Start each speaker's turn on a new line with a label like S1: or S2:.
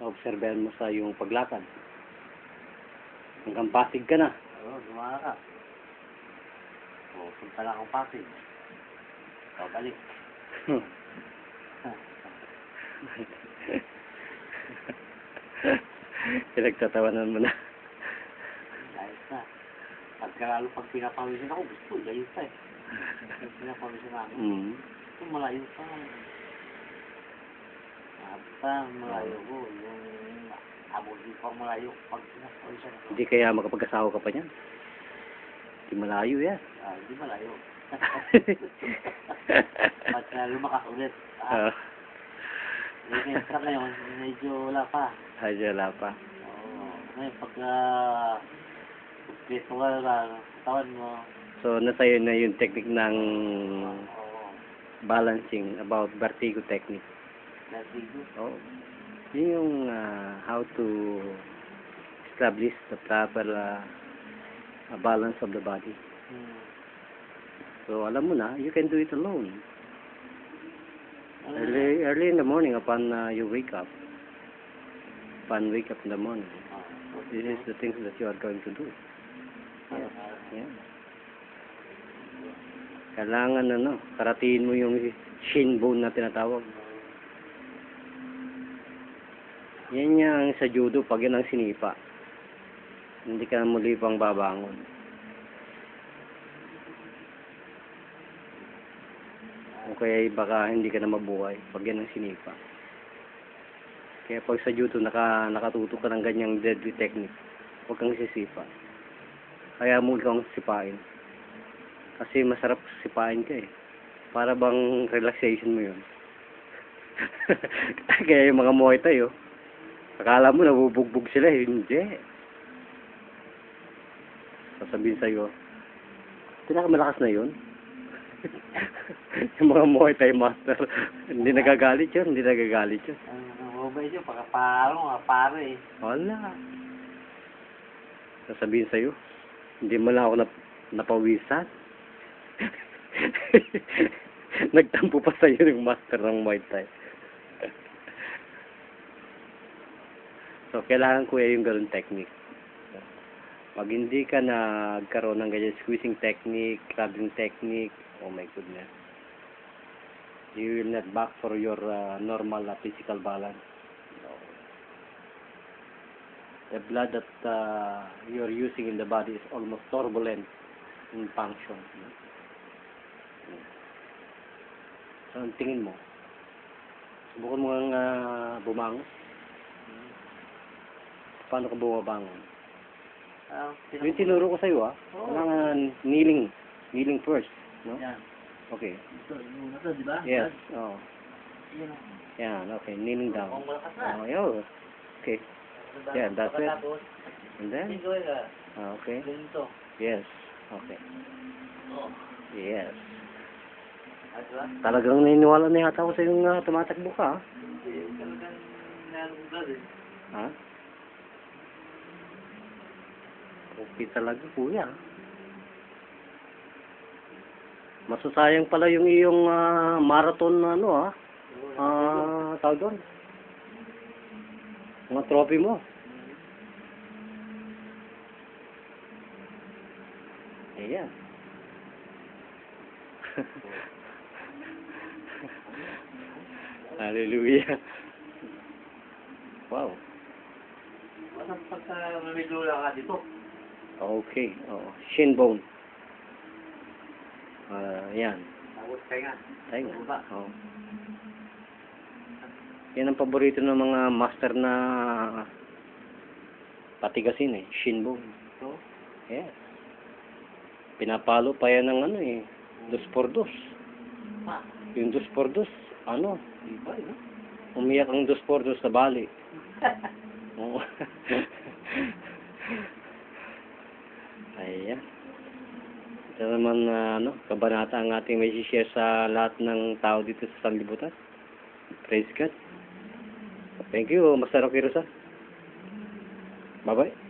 S1: Obserbahan mo sa yung paglakad. Hanggang Pasig ka na.
S2: Oo, lumakad. Oo, punta lang akong Pasig. Babalik.
S1: Pinagtatawanan mo na.
S2: Ayos na. Lalo pag pinapawisin ako, gusto, ayos na eh. Pag pinapawisin ako, ito malayo pa. Malayo ko. Yung abogin pa malayo pag pinapawisin ako.
S1: Hindi kaya makapag-asawa ka pa niyan. Hindi malayo yan.
S2: Hindi malayo. Pag lumakas ulit. Yung extra ngayon, medyo wala pa.
S1: Medyo wala pa.
S2: Oo. Ngayon, pagka preso ka na, tawan mo.
S1: So, nasa'yo na yung technique ng balancing, about vertigo technique.
S2: Vertigo?
S1: Oo. Yun yung how to establish the proper balance of the body. So, alam mo na, you can do it alone. Early in the morning, upon you wake up, in the morning, this is the things that you are going to do. Yeah. Kailangan karatiin mo yung shin bone na tinatawag. Yan yung sa judo, pag yan ang sinipa, hindi ka na muli pang babangon. O kaya baka hindi ka na mabuhay pag yan ang sinipa. Kaya pag sa judo nakatuto ka ng ganyang deadly technique, huwag kang sisipa. Kaya mo kang sipain. Kasi masarap sipain ka eh. Para bang relaxation mo yun. Kaya yung mga Muay Thai akala mo nabubugbog sila eh. Hindi. Sasabihin sa'yo, pinakamalakas na yun. Yung mga Muay Thai master, hindi nagagalit yun.
S2: Mabay yun, pare eh.
S1: Wala. Sasabihin sa'yo, hindi mo lang ako napawisan. Nagtampo pa sa'yo yung master ng Muay Thai. So, kailangan ko yung ganun technique. Pag hindi ka nagkaroon ng ganyan squeezing technique, grabbing technique, oh my goodness, you will not back for your normal physical balance. No. The blood that you're using in the body is almost turbulent in function. So, ang tingin mo, subukan mo nga bumangon. Paano ka bumabangon? Yung tinuro ko sa'yo kailangan kneeling first, no?
S2: Yan.
S1: Okay.
S2: Ito, di ba?
S1: Yes. Oh. Yan, okay. Kneeling down. Oh, yo. Okay. Yeah, that's it. And then? Okay. Yes. Okay. Yes. Talagang naniniwala na yata ako sa yung tumatakbo ka,
S2: Talagang nalugad eh.
S1: ha? Okay talaga, kuya. Masasayang pala yung iyong marathon na tawag doon. Mga trophy mo. Ayan. Hallelujah. Wow.
S2: Pagka may lula ka dito.
S1: Okay. Shin bone. Yan.
S2: Tapos tenga.
S1: Tenga. Oh. Yan ang paborito ng mga master na patigasin eh. Shin bone.
S2: So?
S1: Yes. Pinapalo pa yan ng 2x2. Yung 2x2,
S2: Iba eh.
S1: umiyak ang 2x2 sa bali. Oo. Ayan. Ito naman kabanata ang ating may share sa lahat ng tao dito sa sanlibutan. Praise God. Thank you, Master Rocky Rosa. Bye-bye.